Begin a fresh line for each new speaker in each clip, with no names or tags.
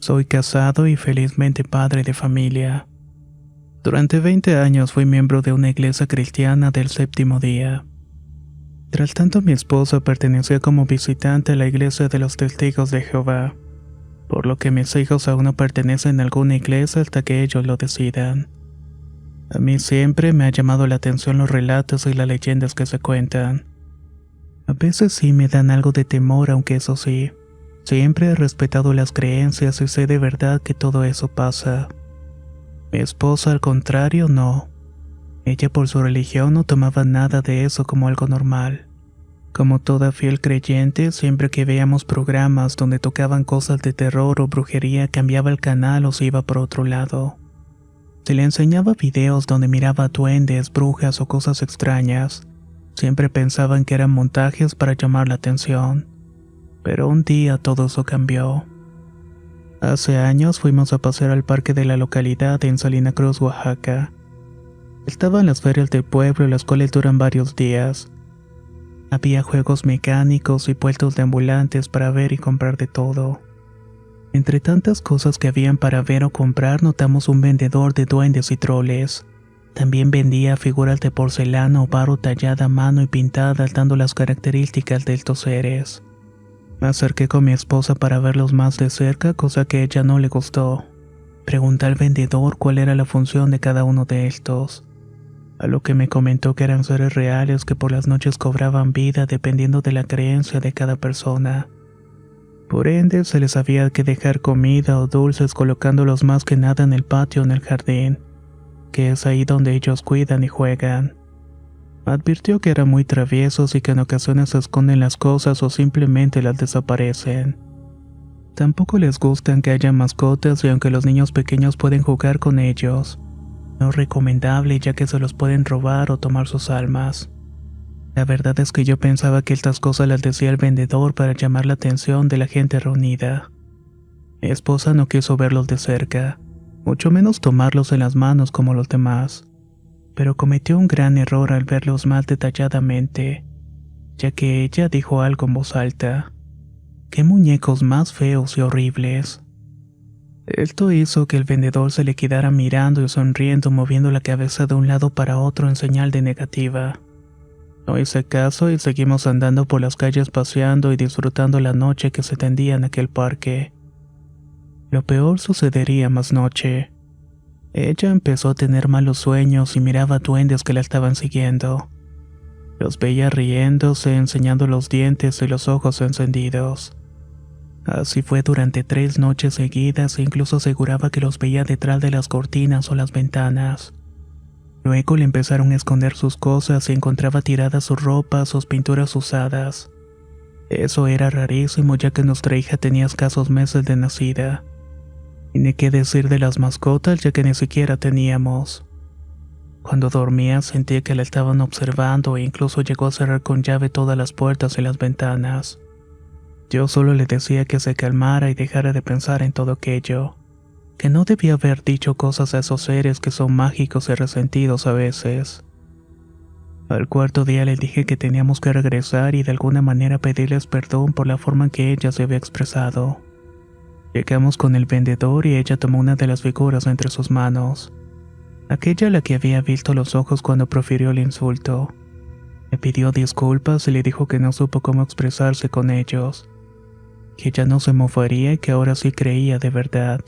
Soy casado y felizmente padre de familia. Durante 20 años fui miembro de una iglesia cristiana del Séptimo Día. Tras tanto, mi esposa pertenecía como visitante a la iglesia de los Testigos de Jehová, por lo que mis hijos aún no pertenecen a alguna iglesia hasta que ellos lo decidan. A mí siempre me ha llamado la atención los relatos y las leyendas que se cuentan. A veces sí me dan algo de temor, aunque eso sí, siempre he respetado las creencias y sé de verdad que todo eso pasa. Mi esposa, al contrario, no. Ella por su religión no tomaba nada de eso como algo normal. Como toda fiel creyente, siempre que veíamos programas donde tocaban cosas de terror o brujería, cambiaba el canal o se iba por otro lado. Se le enseñaba videos donde miraba duendes, brujas o cosas extrañas. Siempre pensaban que eran montajes para llamar la atención. Pero un día todo eso cambió. Hace años fuimos a pasear al parque de la localidad en Salina Cruz, Oaxaca. Estaban las ferias del pueblo, las cuales duran varios días. Había juegos mecánicos y puestos de ambulantes para ver y comprar de todo. Entre tantas cosas que habían para ver o comprar, notamos un vendedor de duendes y troles. También vendía figuras de porcelana o barro tallada a mano y pintadas, dando las características de estos seres. Me acerqué con mi esposa para verlos más de cerca, cosa que a ella no le gustó. Pregunté al vendedor cuál era la función de cada uno de estos, a lo que me comentó que eran seres reales que por las noches cobraban vida dependiendo de la creencia de cada persona. Por ende, se les había que dejar comida o dulces colocándolos más que nada en el patio o en el jardín, que es ahí donde ellos cuidan y juegan. Advirtió que eran muy traviesos y que en ocasiones se esconden las cosas o simplemente las desaparecen. Tampoco les gustan que haya mascotas y aunque los niños pequeños pueden jugar con ellos, no es recomendable ya que se los pueden robar o tomar sus almas. La verdad es que yo pensaba que estas cosas las decía el vendedor para llamar la atención de la gente reunida. Mi esposa no quiso verlos de cerca, mucho menos tomarlos en las manos como los demás, pero cometió un gran error al verlos más detalladamente, ya que ella dijo algo en voz alta. ¡Qué muñecos más feos y horribles! Esto hizo que el vendedor se le quedara mirando y sonriendo, moviendo la cabeza de un lado para otro en señal de negativa. No hice caso y seguimos andando por las calles paseando y disfrutando la noche que se tendía en aquel parque. Lo peor sucedería más noche. Ella empezó a tener malos sueños y miraba duendes que la estaban siguiendo. Los veía riéndose, enseñando los dientes y los ojos encendidos. Así fue durante 3 noches seguidas e incluso aseguraba que los veía detrás de las cortinas o las ventanas. Luego le empezaron a esconder sus cosas y encontraba tiradas sus ropas, sus pinturas usadas. Eso era rarísimo ya que nuestra hija tenía escasos meses de nacida. Y ni qué decir de las mascotas ya que ni siquiera teníamos. Cuando dormía sentía que la estaban observando e incluso llegó a cerrar con llave todas las puertas y las ventanas. Yo solo le decía que se calmara y dejara de pensar en todo aquello, que no debía haber dicho cosas a esos seres que son mágicos y resentidos a veces. Al cuarto día le dije que teníamos que regresar y de alguna manera pedirles perdón por la forma en que ella se había expresado. Llegamos con el vendedor y ella tomó una de las figuras entre sus manos, aquella a la que había visto los ojos cuando profirió el insulto. Me pidió disculpas y le dijo que no supo cómo expresarse con ellos, que ya no se mofaría y que ahora sí creía de verdad.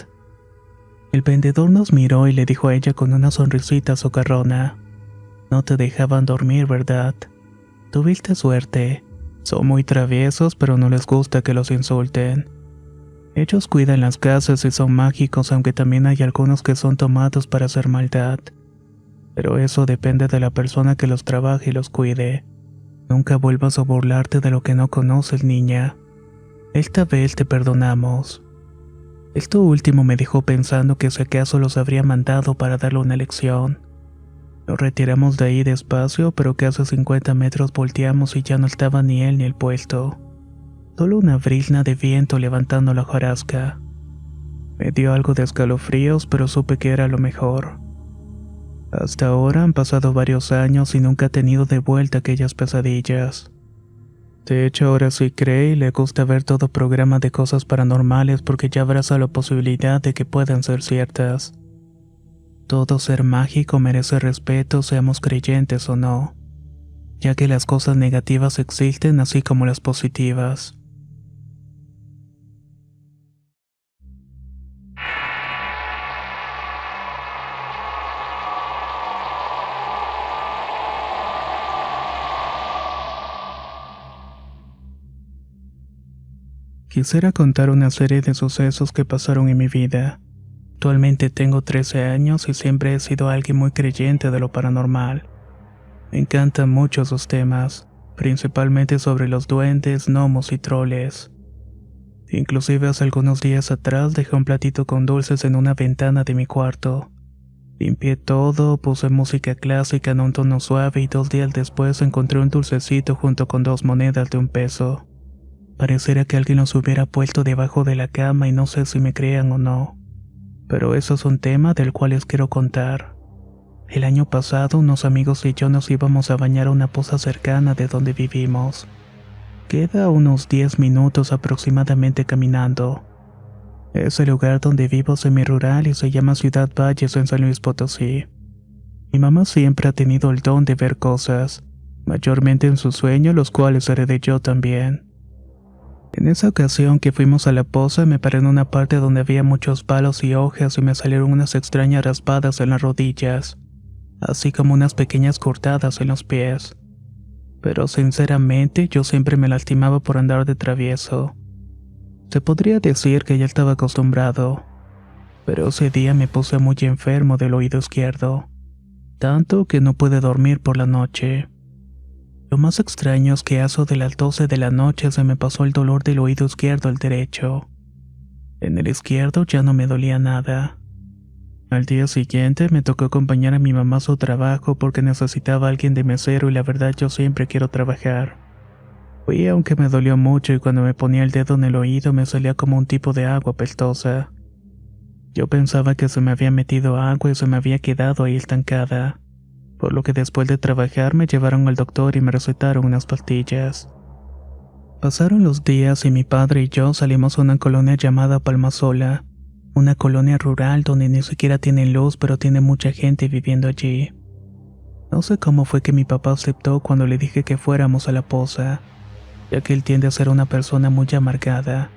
El vendedor nos miró y le dijo a ella con una sonrisita socarrona: no te dejaban dormir, ¿verdad? Tuviste suerte. Son muy traviesos, pero no les gusta que los insulten. Ellos cuidan las casas y son mágicos, aunque también hay algunos que son tomados para hacer maldad. Pero eso depende de la persona que los trabaje y los cuide. Nunca vuelvas a burlarte de lo que no conoces, niña. Esta vez te perdonamos. Esto último me dejó pensando que si acaso los habría mandado para darle una lección. Nos retiramos de ahí despacio, pero casi 50 metros volteamos y ya no estaba ni él ni el puesto. Solo una brizna de viento levantando la hojarasca. Me dio algo de escalofríos, pero supe que era lo mejor. Hasta ahora han pasado varios años y nunca he tenido de vuelta aquellas pesadillas. De hecho, ahora sí cree y le gusta ver todo programa de cosas paranormales porque ya abraza la posibilidad de que puedan ser ciertas. Todo ser mágico merece respeto, seamos creyentes o no, ya que las cosas negativas existen así como las positivas. Quisiera contar una serie de sucesos que pasaron en mi vida. Actualmente tengo 13 años y siempre he sido alguien muy creyente de lo paranormal. Me encantan mucho esos temas, principalmente sobre los duendes, gnomos y troles. Inclusive hace algunos días atrás dejé un platito con dulces en una ventana de mi cuarto. Limpié todo, puse música clásica en un tono suave y 2 días después encontré un dulcecito junto con 2 monedas de $1. Pareciera que alguien los hubiera puesto debajo de la cama y no sé si me crean o no. Pero eso es un tema del cual les quiero contar. El año pasado unos amigos y yo nos íbamos a bañar a una poza cercana de donde vivimos. Queda a unos 10 minutos aproximadamente caminando. Es el lugar donde vivo semi-rural y se llama Ciudad Valles en San Luis Potosí. Mi mamá siempre ha tenido el don de ver cosas, mayormente en sus sueños, los cuales heredé yo también. En esa ocasión que fuimos a la poza me paré en una parte donde había muchos palos y hojas y me salieron unas extrañas raspadas en las rodillas, así como unas pequeñas cortadas en los pies. Pero sinceramente yo siempre me lastimaba por andar de travieso. Se podría decir que ya estaba acostumbrado, pero ese día me puse muy enfermo del oído izquierdo, tanto que no pude dormir por la noche. Lo más extraño es que a eso de las 12 de la noche se me pasó el dolor del oído izquierdo al derecho. En el izquierdo ya no me dolía nada. Al día siguiente me tocó acompañar a mi mamá a su trabajo porque necesitaba a alguien de mesero y la verdad yo siempre quiero trabajar. Fui aunque me dolió mucho y cuando me ponía el dedo en el oído me salía como un tipo de agua apestosa. Yo pensaba que se me había metido agua y se me había quedado ahí estancada. Por lo que después de trabajar me llevaron al doctor y me recetaron unas pastillas. Pasaron los días y mi padre y yo salimos a una colonia llamada Palmasola, una colonia rural donde ni siquiera tienen luz pero tiene mucha gente viviendo allí. No sé cómo fue que mi papá aceptó cuando le dije que fuéramos a la poza, ya que él tiende a ser una persona muy amargada.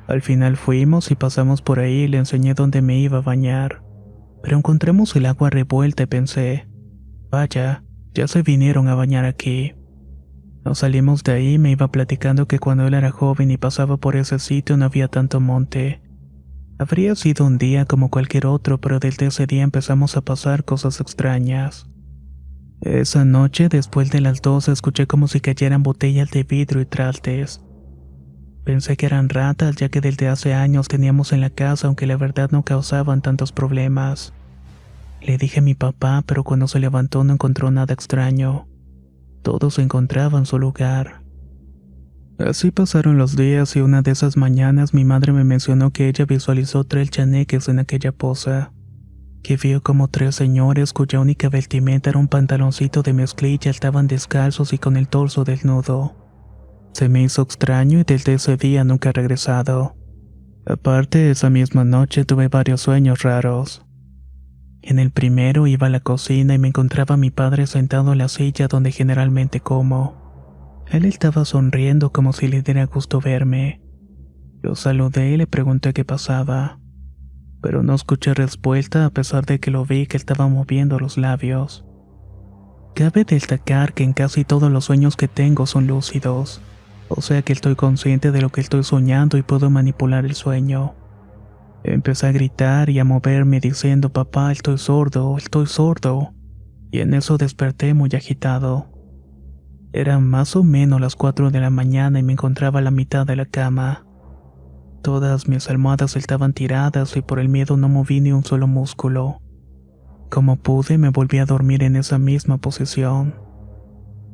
Al final fuimos y pasamos por ahí y le enseñé dónde me iba a bañar, pero encontramos el agua revuelta y pensé, vaya, ya se vinieron a bañar aquí. Nos salimos de ahí y me iba platicando que cuando él era joven y pasaba por ese sitio no había tanto monte. Habría sido un día como cualquier otro, pero desde ese día empezamos a pasar cosas extrañas. Esa noche, después de las 12, escuché como si cayeran botellas de vidrio y trastes. Pensé que eran ratas, ya que desde hace años teníamos en la casa, aunque la verdad no causaban tantos problemas. Le dije a mi papá, pero cuando se levantó no encontró nada extraño. Todo se encontraba en su lugar. Así pasaron los días y una de esas mañanas mi madre me mencionó que ella visualizó 3 chaneques en aquella poza, que vio como 3 señores cuya única vestimenta era un pantaloncito de mezclilla estaban descalzos y con el torso desnudo. Se me hizo extraño y desde ese día nunca he regresado. Aparte, esa misma noche tuve varios sueños raros. En el primero iba a la cocina y me encontraba a mi padre sentado en la silla donde generalmente como. Él estaba sonriendo como si le diera gusto verme. Lo saludé y le pregunté qué pasaba, pero no escuché respuesta a pesar de que lo vi que estaba moviendo los labios. Cabe destacar que en casi todos los sueños que tengo son lúcidos, o sea que estoy consciente de lo que estoy soñando y puedo manipular el sueño. Empecé a gritar y a moverme diciendo papá, estoy sordo, y en eso desperté muy agitado. Eran más o menos las 4 de la mañana y me encontraba a la mitad de la cama. Todas mis almohadas estaban tiradas y por el miedo no moví ni un solo músculo. Como pude, me volví a dormir en esa misma posición.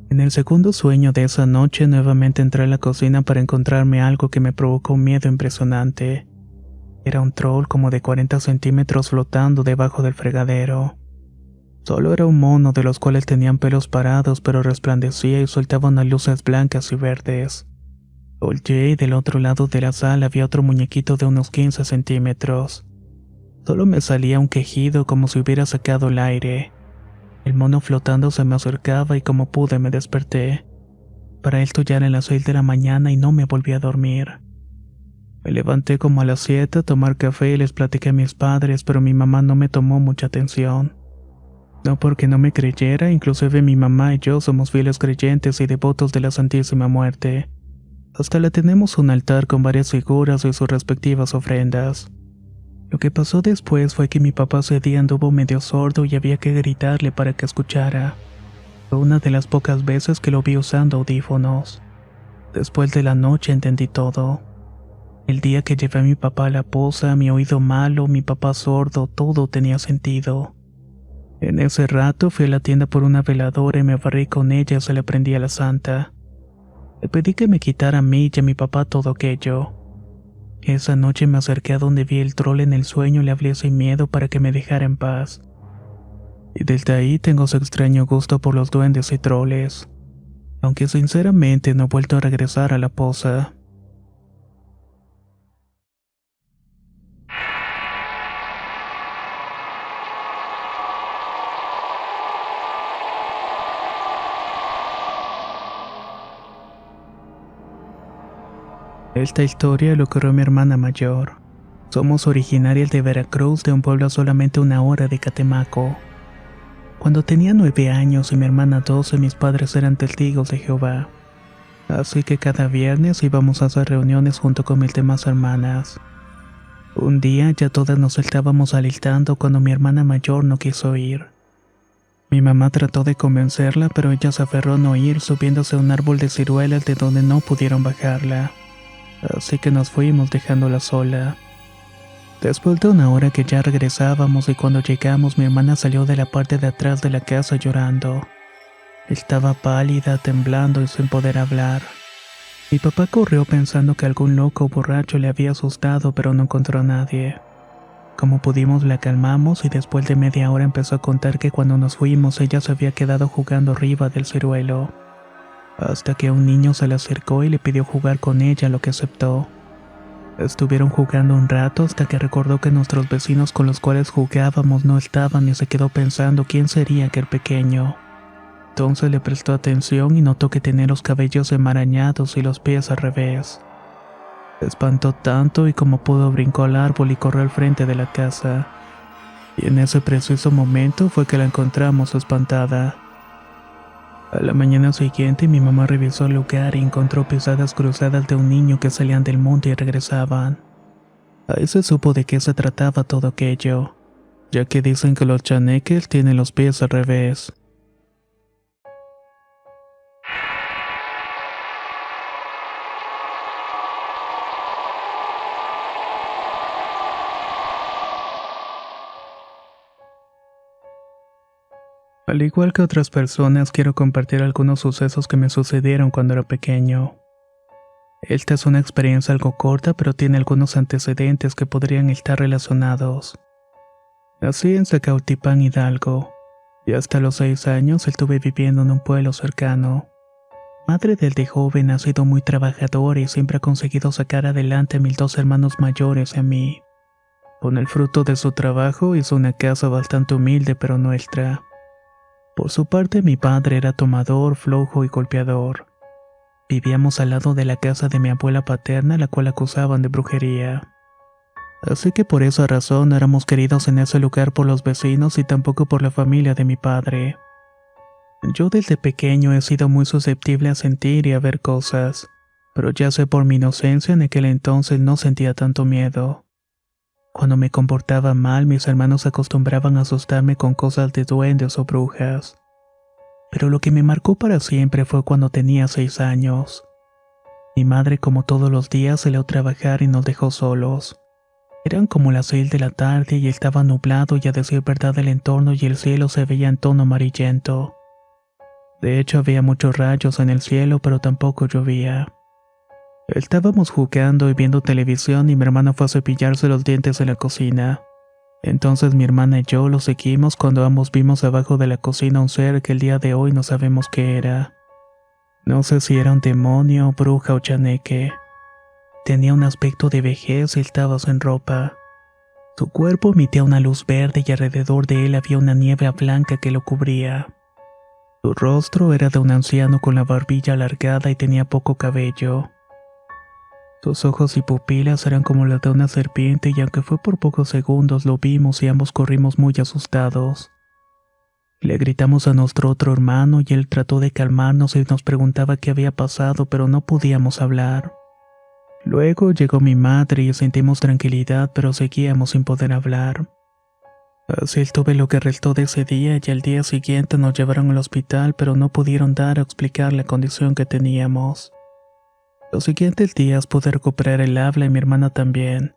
En el segundo sueño de esa noche nuevamente entré a la cocina para encontrarme algo que me provocó un miedo impresionante. Era un troll como de 40 centímetros flotando debajo del fregadero. Solo era un mono de los cuales tenían pelos parados, pero resplandecía y soltaba unas luces blancas y verdes. Volteé y del otro lado de la sala había otro muñequito de unos 15 centímetros. Solo me salía un quejido como si hubiera sacado el aire. El mono flotando se me acercaba y como pude me desperté. Para esto ya eran las 6 de la mañana y no me volví a dormir. Me levanté como a las 7 a tomar café y les platiqué a mis padres, pero mi mamá no me tomó mucha atención. No porque no me creyera, inclusive mi mamá y yo somos fieles creyentes y devotos de la Santísima Muerte. Hasta le tenemos un altar con varias figuras y sus respectivas ofrendas. Lo que pasó después fue que mi papá ese día anduvo medio sordo y había que gritarle para que escuchara. Fue una de las pocas veces que lo vi usando audífonos. Después de la noche entendí todo. El día que llevé a mi papá a la poza, mi oído malo, mi papá sordo, todo tenía sentido. En ese rato fui a la tienda por una veladora y me barrí con ella y se la prendí a la santa. Le pedí que me quitara a mí y a mi papá todo aquello. Esa noche me acerqué a donde vi el troll en el sueño y le hablé sin miedo para que me dejara en paz. Y desde ahí tengo su extraño gusto por los duendes y troles. Aunque sinceramente no he vuelto a regresar a la poza. Esta historia le ocurrió a mi hermana mayor. Somos originarias de Veracruz, de un pueblo a solamente 1 hora de Catemaco. Cuando tenía 9 años y mi hermana 12, mis padres eran testigos de Jehová. Así que cada viernes íbamos a hacer reuniones junto con mis demás hermanas. Un día ya todas nos estábamos alistando cuando mi hermana mayor no quiso ir. Mi mamá trató de convencerla, pero ella se aferró a no ir, subiéndose a un árbol de ciruelas de donde no pudieron bajarla. Así que nos fuimos dejándola sola. Después de 1 hora que ya regresábamos y cuando llegamos mi hermana salió de la parte de atrás de la casa llorando. Estaba pálida, temblando y sin poder hablar. Mi papá corrió pensando que algún loco o borracho le había asustado, pero no encontró a nadie. Como pudimos la calmamos y después de media hora empezó a contar que cuando nos fuimos ella se había quedado jugando arriba del ciruelo. Hasta que un niño se le acercó y le pidió jugar con ella, lo que aceptó. Estuvieron jugando un rato hasta que recordó que nuestros vecinos con los cuales jugábamos no estaban y se quedó pensando quién sería aquel pequeño. Entonces le prestó atención y notó que tenía los cabellos enmarañados y los pies al revés. Se espantó tanto y como pudo brincó al árbol y corrió al frente de la casa. Y en ese preciso momento fue que la encontramos espantada. A la mañana siguiente mi mamá revisó el lugar y encontró pisadas cruzadas de un niño que salían del monte y regresaban. Ahí se supo de qué se trataba todo aquello, ya que dicen que los chaneques tienen los pies al revés. Al igual que otras personas, quiero compartir algunos sucesos que me sucedieron cuando era pequeño. Esta es una experiencia algo corta, pero tiene algunos antecedentes que podrían estar relacionados. Nací en Zacautipán, Hidalgo, y hasta los 6 años estuve viviendo en un pueblo cercano. Madre desde joven ha sido muy trabajadora y siempre ha conseguido sacar adelante a mis 2 hermanos mayores y a mí. Con el fruto de su trabajo hizo una casa bastante humilde pero nuestra. Por su parte, mi padre era tomador, flojo y golpeador. Vivíamos al lado de la casa de mi abuela paterna, la cual acusaban de brujería. Así que por esa razón no éramos queridos en ese lugar por los vecinos y tampoco por la familia de mi padre. Yo desde pequeño he sido muy susceptible a sentir y a ver cosas, pero ya sé por mi inocencia en aquel entonces no sentía tanto miedo. Cuando me comportaba mal, mis hermanos acostumbraban a asustarme con cosas de duendes o brujas. Pero lo que me marcó para siempre fue cuando tenía 6 años. Mi madre, como todos los días, salió a trabajar y nos dejó solos. Eran como las 6 de la tarde y estaba nublado y a decir verdad el entorno y el cielo se veía en tono amarillento. De hecho, había muchos rayos en el cielo, pero tampoco llovía. Estábamos jugando y viendo televisión y mi hermana fue a cepillarse los dientes en la cocina. Entonces mi hermana y yo lo seguimos cuando ambos vimos abajo de la cocina un ser que el día de hoy no sabemos qué era. No sé si era un demonio, bruja o chaneque. Tenía un aspecto de vejez y estaba sin ropa. Su cuerpo emitía una luz verde y alrededor de él había una niebla blanca que lo cubría. Su rostro era de un anciano con la barbilla alargada y tenía poco cabello. Sus ojos y pupilas eran como las de una serpiente y aunque fue por pocos segundos lo vimos y ambos corrimos muy asustados. Le gritamos a nuestro otro hermano y él trató de calmarnos y nos preguntaba qué había pasado, pero no podíamos hablar. Luego llegó mi madre y sentimos tranquilidad, pero seguíamos sin poder hablar. Así estuve lo que restó de ese día y al día siguiente nos llevaron al hospital, pero no pudieron dar o explicar la condición que teníamos. Los siguientes días pude recuperar el habla y mi hermana también,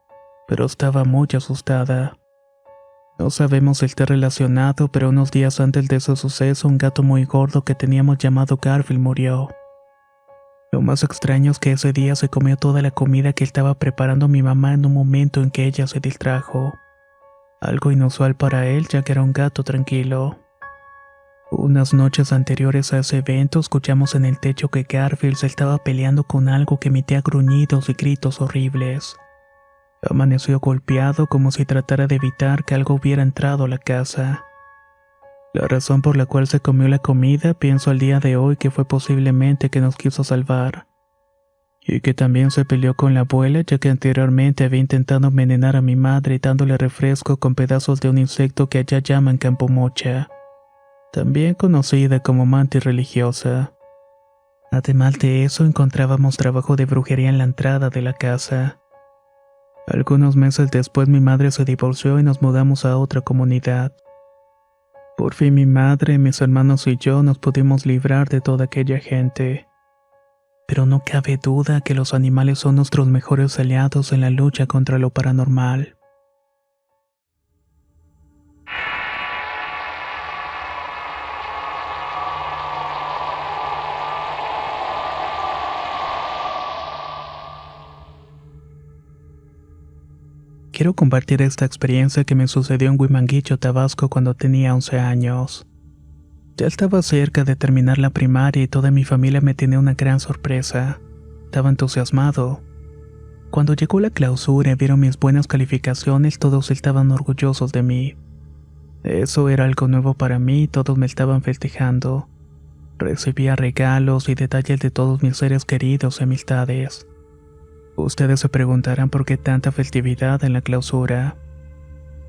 pero estaba muy asustada. No sabemos si está relacionado, pero unos días antes de ese suceso un gato muy gordo que teníamos llamado Garfield murió. Lo más extraño es que ese día se comió toda la comida que estaba preparando mi mamá en un momento en que ella se distrajo. Algo inusual para él ya que era un gato tranquilo. Unas noches anteriores a ese evento escuchamos en el techo que Garfield se estaba peleando con algo que emitía gruñidos y gritos horribles. Amaneció golpeado como si tratara de evitar que algo hubiera entrado a la casa. La razón por la cual se comió la comida pienso al día de hoy que fue posiblemente que nos quiso salvar. Y que también se peleó con la abuela ya que anteriormente había intentado envenenar a mi madre dándole refresco con pedazos de un insecto que allá llaman campomocha, también conocida como mantis religiosa. Además de eso encontrábamos trabajo de brujería en la entrada de la casa. Algunos meses después mi madre se divorció y nos mudamos a otra comunidad. Por fin mi madre, mis hermanos y yo nos pudimos librar de toda aquella gente. Pero no cabe duda que los animales son nuestros mejores aliados en la lucha contra lo paranormal. Quiero compartir esta experiencia que me sucedió en Huimanguillo, Tabasco cuando tenía 11 años. Ya estaba cerca de terminar la primaria y toda mi familia me tenía una gran sorpresa. Estaba entusiasmado. Cuando llegó la clausura y vieron mis buenas calificaciones, todos estaban orgullosos de mí. Eso era algo nuevo para mí y todos me estaban festejando. Recibía regalos y detalles de todos mis seres queridos y amistades. Ustedes se preguntarán por qué tanta festividad en la clausura.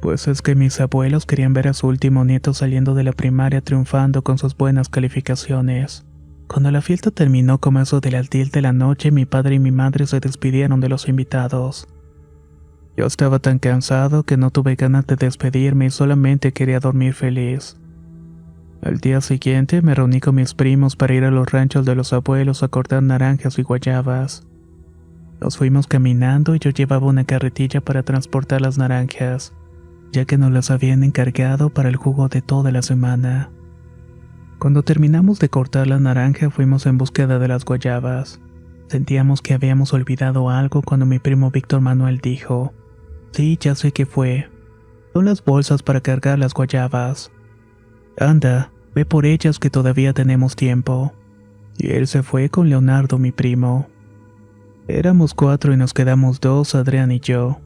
Pues es que mis abuelos querían ver a su último nieto saliendo de la primaria triunfando con sus buenas calificaciones. Cuando la fiesta terminó como eso de las 10 de la noche, mi padre y mi madre se despidieron de los invitados. Yo estaba tan cansado que no tuve ganas de despedirme y solamente quería dormir feliz. Al día siguiente me reuní con mis primos para ir a los ranchos de los abuelos a cortar naranjas y guayabas. Nos fuimos caminando y yo llevaba una carretilla para transportar las naranjas, ya que nos las habían encargado para el jugo de toda la semana. Cuando terminamos de cortar la naranja fuimos en búsqueda de las guayabas. Sentíamos que habíamos olvidado algo cuando mi primo Víctor Manuel dijo: «Sí, ya sé qué fue. Son las bolsas para cargar las guayabas. Anda, ve por ellas que todavía tenemos tiempo». Y él se fue con Leonardo, mi primo. Éramos 4 y nos quedamos 2, Adrián y yo,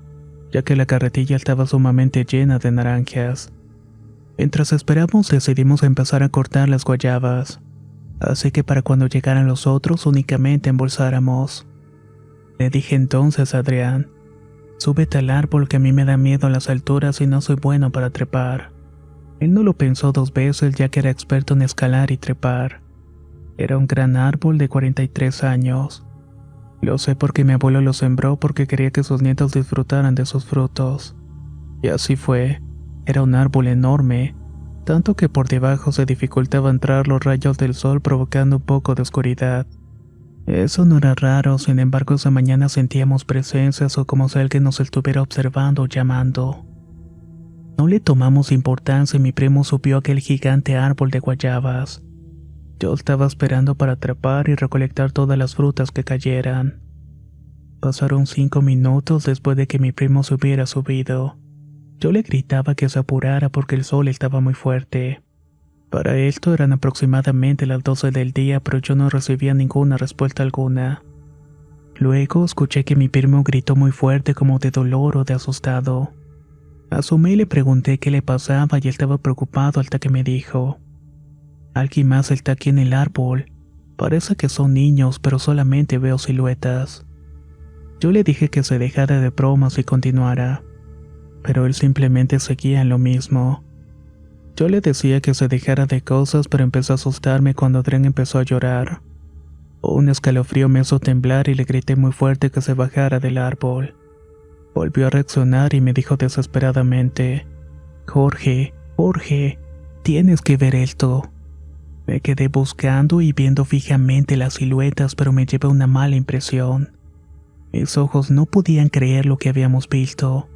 ya que la carretilla estaba sumamente llena de naranjas. Mientras esperamos decidimos empezar a cortar las guayabas, así que para cuando llegaran los otros únicamente embolsáramos. Le dije entonces a Adrián: «Súbete al árbol que a mí me da miedo a las alturas y no soy bueno para trepar». Él no lo pensó 2 veces ya que era experto en escalar y trepar. Era un gran árbol de 43 años. Lo sé porque mi abuelo lo sembró porque quería que sus nietos disfrutaran de sus frutos. Y así fue. Era un árbol enorme, tanto que por debajo se dificultaba entrar los rayos del sol provocando un poco de oscuridad. Eso no era raro, sin embargo esa mañana sentíamos presencias o como si alguien nos estuviera observando o llamando. No le tomamos importancia y mi primo subió a aquel gigante árbol de guayabas. Yo estaba esperando para atrapar y recolectar todas las frutas que cayeran. Pasaron 5 minutos después de que mi primo se hubiera subido. Yo le gritaba que se apurara porque el sol estaba muy fuerte. Para esto eran aproximadamente las 12 del día, pero yo no recibía ninguna respuesta alguna. Luego escuché que mi primo gritó muy fuerte como de dolor o de asustado. Asomé y le pregunté qué le pasaba y él estaba preocupado hasta que me dijo: alguien más está aquí en el árbol. Parece que son niños, pero solamente veo siluetas. Yo le dije que se dejara de bromas y continuara, pero él simplemente seguía en lo mismo. Yo le decía que se dejara de cosas, pero empezó a asustarme cuando Adrián empezó a llorar. Un escalofrío me hizo temblar y le grité muy fuerte que se bajara del árbol. Volvió a reaccionar y me dijo desesperadamente: Jorge, tienes que ver esto. Me quedé buscando y viendo fijamente las siluetas, pero me llevé una mala impresión. Mis ojos no podían creer lo que habíamos visto.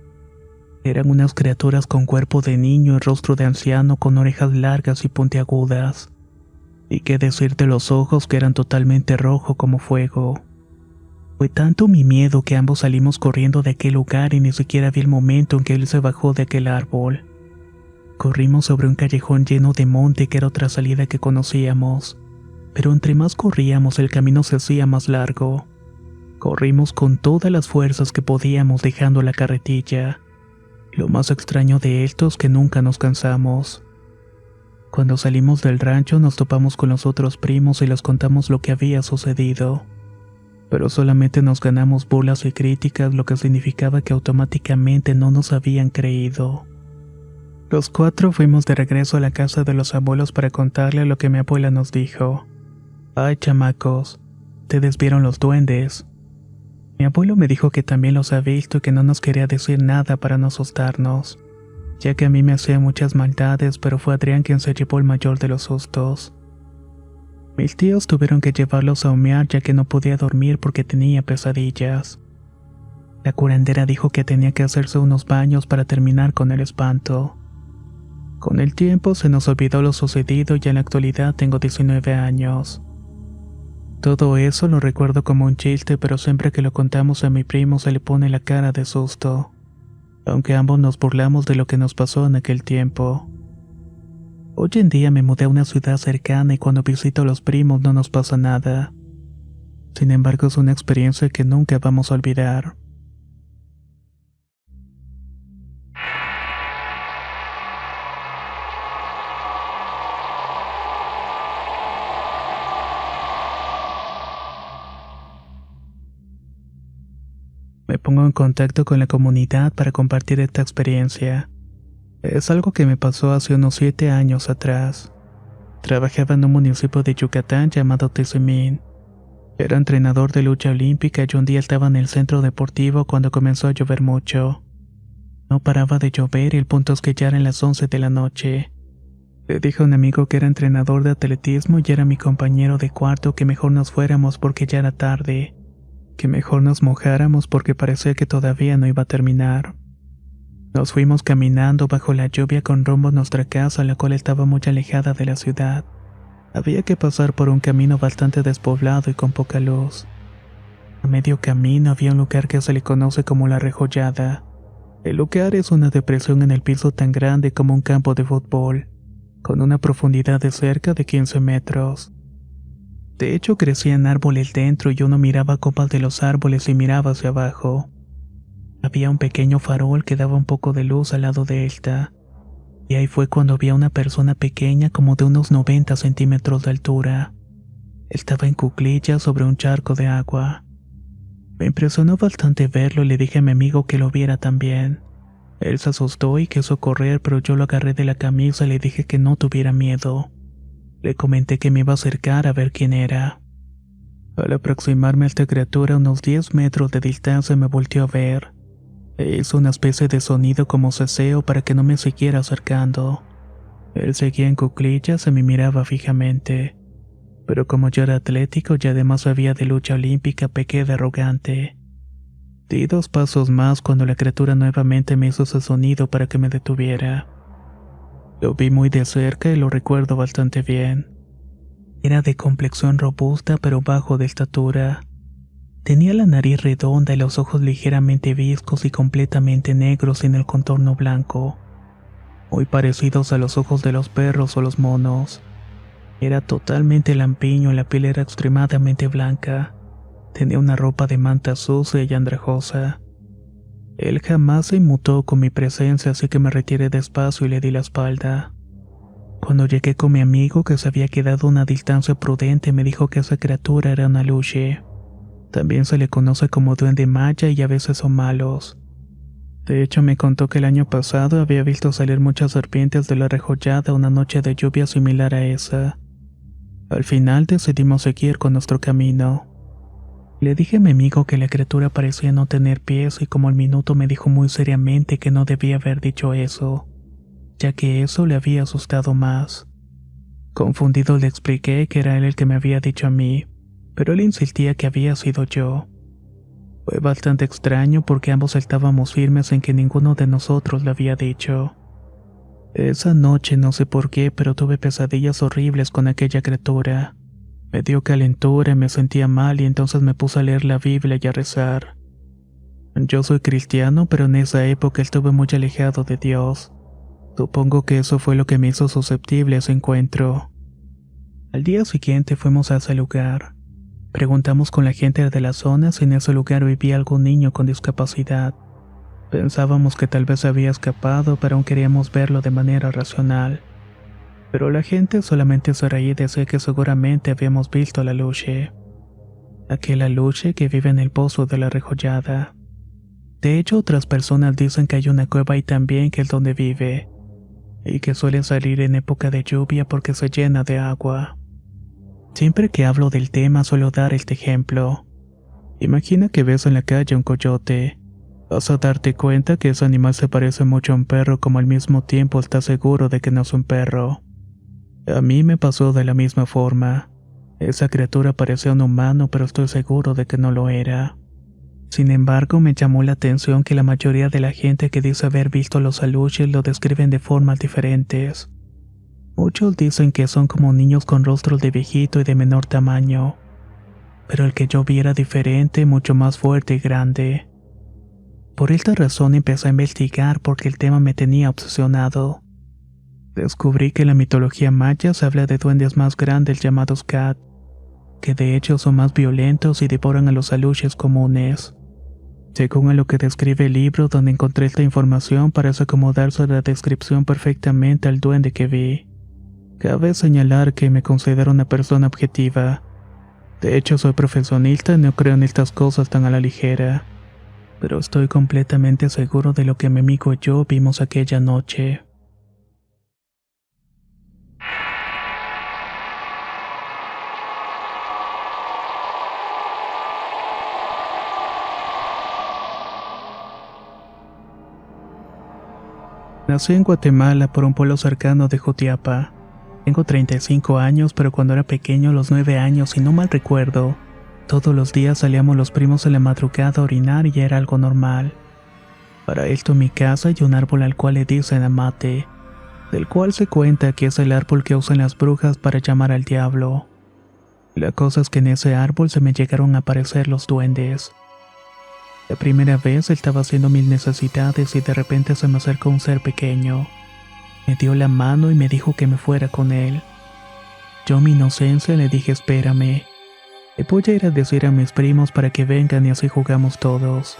Eran unas criaturas con cuerpo de niño y rostro de anciano, con orejas largas y puntiagudas. Y qué decir de los ojos, que eran totalmente rojos como fuego. Fue tanto mi miedo que ambos salimos corriendo de aquel lugar y ni siquiera vi el momento en que él se bajó de aquel árbol. Corrimos sobre un callejón lleno de monte que era otra salida que conocíamos, pero entre más corríamos el camino se hacía más largo. Corrimos con todas las fuerzas que podíamos, dejando la carretilla. Lo más extraño de esto es que nunca nos cansamos. Cuando salimos del rancho nos topamos con los otros primos y les contamos lo que había sucedido. Pero solamente nos ganamos burlas y críticas, lo que significaba que automáticamente no nos habían creído. Los 4 fuimos de regreso a la casa de los abuelos para contarle lo que mi abuela nos dijo. Ay, chamacos, te desvieron los duendes. Mi abuelo me dijo que también los había visto y que no nos quería decir nada para no asustarnos, ya que a mí me hacía muchas maldades, pero fue Adrián quien se llevó el mayor de los sustos. Mis tíos tuvieron que llevarlos a humear ya que no podía dormir porque tenía pesadillas. La curandera dijo que tenía que hacerse unos baños para terminar con el espanto. Con el tiempo se nos olvidó lo sucedido y en la actualidad tengo 19 años. Todo eso lo recuerdo como un chiste, pero siempre que lo contamos a mi primo se le pone la cara de susto, aunque ambos nos burlamos de lo que nos pasó en aquel tiempo. Hoy en día me mudé a una ciudad cercana y cuando visito a los primos no nos pasa nada. Sin embargo, es una experiencia que nunca vamos a olvidar. Me pongo en contacto con la comunidad para compartir esta experiencia. Es algo que me pasó hace unos 7 años atrás. Trabajaba en un municipio de Yucatán llamado Tizimín. Era entrenador de lucha olímpica y un día estaba en el centro deportivo cuando comenzó a llover mucho. No paraba de llover y el punto es que ya eran las 11 de la noche. Le dije a un amigo que era entrenador de atletismo y era mi compañero de cuarto que mejor nos fuéramos porque ya era tarde. Que mejor nos mojáramos porque parecía que todavía no iba a terminar. Nos fuimos caminando bajo la lluvia con rumbo a nuestra casa, la cual estaba muy alejada de la ciudad. Había que pasar por un camino bastante despoblado y con poca luz. A medio camino había un lugar que se le conoce como La Rejollada. El lugar es una depresión en el piso tan grande como un campo de fútbol, con una profundidad de cerca de 15 metros. De hecho, crecían árboles dentro y uno miraba copas de los árboles y miraba hacia abajo. Había un pequeño farol que daba un poco de luz al lado de esta. Y ahí fue cuando vi a una persona pequeña como de unos 90 centímetros de altura. Estaba en cuclillas sobre un charco de agua. Me impresionó bastante verlo y le dije a mi amigo que lo viera también. Él se asustó y quiso correr, pero yo lo agarré de la camisa y le dije que no tuviera miedo. Le comenté que me iba a acercar a ver quién era. Al aproximarme a esta criatura a unos 10 metros de distancia me volteó a ver. Hizo una especie de sonido como ceseo para que no me siguiera acercando. Él seguía en cuclillas y me miraba fijamente. Pero como yo era atlético y además sabía de lucha olímpica, pequé de arrogante. Di 2 pasos más cuando la criatura nuevamente me hizo ese sonido para que me detuviera. Lo vi muy de cerca y lo recuerdo bastante bien. Era de complexión robusta pero bajo de estatura. Tenía la nariz redonda y los ojos ligeramente viscos y completamente negros sin el contorno blanco, muy parecidos a los ojos de los perros o los monos. Era totalmente lampiño y la piel era extremadamente blanca. Tenía una ropa de manta sucia y andrajosa. Él jamás se inmutó con mi presencia, así que me retiré despacio y le di la espalda. Cuando llegué con mi amigo, que se había quedado a una distancia prudente, me dijo que esa criatura era una aluche. También se le conoce como duende maya y a veces son malos. De hecho, me contó que el año pasado había visto salir muchas serpientes de la Rejollada una noche de lluvia similar a esa. Al final decidimos seguir con nuestro camino. Le dije a mi amigo que la criatura parecía no tener pies y como al minuto me dijo muy seriamente que no debía haber dicho eso, ya que eso le había asustado más. Confundido le expliqué que era él el que me había dicho a mí, pero él insistía que había sido yo. Fue bastante extraño porque ambos estábamos firmes en que ninguno de nosotros le había dicho. Esa noche no sé por qué, pero tuve pesadillas horribles con aquella criatura. Me dio calentura y me sentía mal y entonces me puse a leer la Biblia y a rezar. Yo soy cristiano, pero en esa época estuve muy alejado de Dios. Supongo que eso fue lo que me hizo susceptible a ese encuentro. Al día siguiente fuimos a ese lugar. Preguntamos con la gente de la zona si en ese lugar vivía algún niño con discapacidad. Pensábamos que tal vez había escapado, pero aún queríamos verlo de manera racional. Pero la gente solamente se reía y decía que seguramente habíamos visto a la Luche. Aquel aluche que vive en el pozo de la Rejollada. De hecho, otras personas dicen que hay una cueva ahí también que es donde vive, y que suele salir en época de lluvia porque se llena de agua. Siempre que hablo del tema suelo dar este ejemplo. Imagina que ves en la calle un coyote. Vas a darte cuenta que ese animal se parece mucho a un perro, como al mismo tiempo estás seguro de que no es un perro. A mí me pasó de la misma forma. Esa criatura parecía un humano, pero estoy seguro de que no lo era. Sin embargo, me llamó la atención que la mayoría de la gente que dice haber visto los aluches lo describen de formas diferentes. Muchos dicen que son como niños con rostros de viejito y de menor tamaño, pero el que yo vi era diferente, mucho más fuerte y grande. Por esta razón empecé a investigar porque el tema me tenía obsesionado. Descubrí que en la mitología maya se habla de duendes más grandes llamados Cat, que de hecho son más violentos y devoran a los aluches comunes. Según a lo que describe el libro donde encontré esta información, parece acomodarse la descripción perfectamente al duende que vi. Cabe señalar que me considero una persona objetiva. De hecho, soy profesionista y no creo en estas cosas tan a la ligera. Pero estoy completamente seguro de lo que mi amigo y yo vimos aquella noche. Nací en Guatemala por un pueblo cercano de Jutiapa. Tengo 35 años, pero cuando era pequeño, a los 9 años, si no mal recuerdo, todos los días salíamos los primos en la madrugada a orinar y era algo normal. Para esto en mi casa hay un árbol al cual le dicen amate, del cual se cuenta que es el árbol que usan las brujas para llamar al diablo. La cosa es que en ese árbol se me llegaron a aparecer los duendes. La primera vez estaba haciendo mis necesidades y de repente se me acercó un ser pequeño. Me dio la mano y me dijo que me fuera con él. Yo en mi inocencia le dije espérame. Le voy a ir a decir a mis primos para que vengan y así jugamos todos.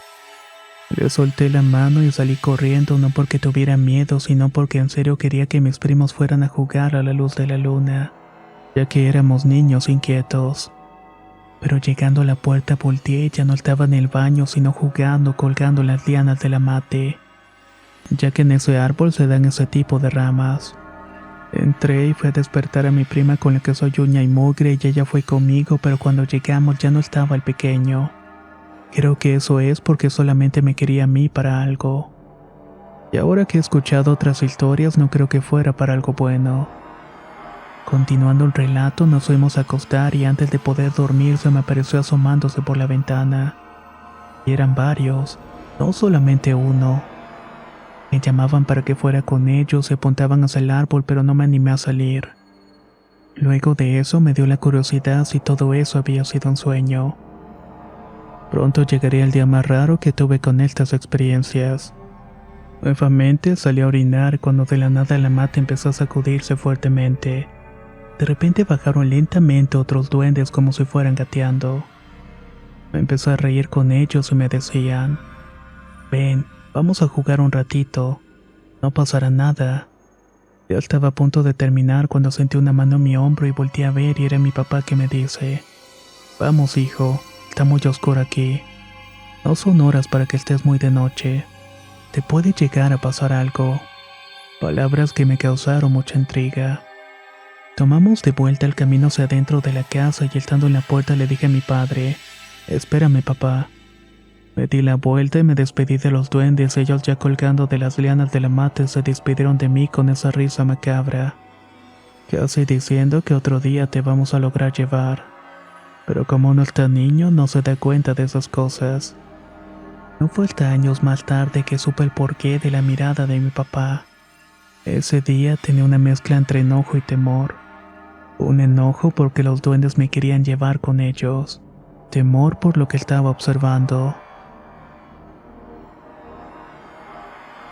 Le solté la mano y salí corriendo no porque tuviera miedo, sino porque en serio quería que mis primos fueran a jugar a la luz de la luna, ya que éramos niños inquietos. Pero llegando a la puerta volteé y ya no estaba en el baño, sino jugando, colgando las lianas del amate, ya que en ese árbol se dan ese tipo de ramas. Entré y fui a despertar a mi prima con la que soy uña y mugre y ella fue conmigo, pero cuando llegamos ya no estaba el pequeño. Creo que eso es porque solamente me quería a mí para algo. Y ahora que he escuchado otras historias no creo que fuera para algo bueno. Continuando el relato, nos fuimos a acostar y antes de poder dormir se me apareció asomándose por la ventana. Y eran varios, no solamente uno. Me llamaban para que fuera con ellos, se apuntaban hacia el árbol, pero no me animé a salir. Luego de eso me dio la curiosidad si todo eso había sido un sueño. Pronto llegaría el día más raro que tuve con estas experiencias. Nuevamente salí a orinar cuando de la nada la mata empezó a sacudirse fuertemente. De repente bajaron lentamente otros duendes como si fueran gateando. Me empecé a reír con ellos y me decían: ven, vamos a jugar un ratito, no pasará nada. Ya estaba a punto de terminar cuando sentí una mano en mi hombro y volteé a ver y era mi papá que me dice: vamos hijo, está muy oscuro aquí. No son horas para que estés muy de noche. Te puede llegar a pasar algo. Palabras que me causaron mucha intriga. Tomamos de vuelta el camino hacia adentro de la casa y estando en la puerta le dije a mi padre: espérame papá. Me di la vuelta y me despedí de los duendes. Ellos, ya colgando de las lianas de la mata, se despidieron de mí con esa risa macabra, casi diciendo que otro día te vamos a lograr llevar. Pero como uno está niño, no se da cuenta de esas cosas. No fue hasta años más tarde que supe el porqué de la mirada de mi papá. Ese día tenía una mezcla entre enojo y temor. Un enojo porque los duendes me querían llevar con ellos. Temor por lo que estaba observando.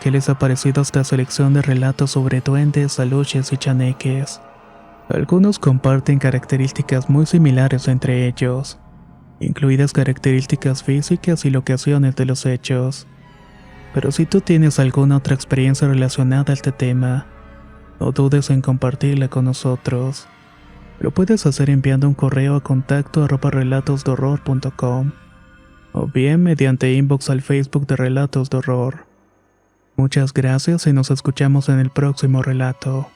¿Qué les ha parecido esta selección de relatos sobre duendes, aluches y chaneques? Algunos comparten características muy similares entre ellos, incluidas características físicas y locaciones de los hechos. Pero si tú tienes alguna otra experiencia relacionada a este tema, no dudes en compartirla con nosotros. Lo puedes hacer enviando un correo a contacto@relatosdehorror.com o bien mediante inbox al Facebook de Relatos de Horror. Muchas gracias y nos escuchamos en el próximo relato.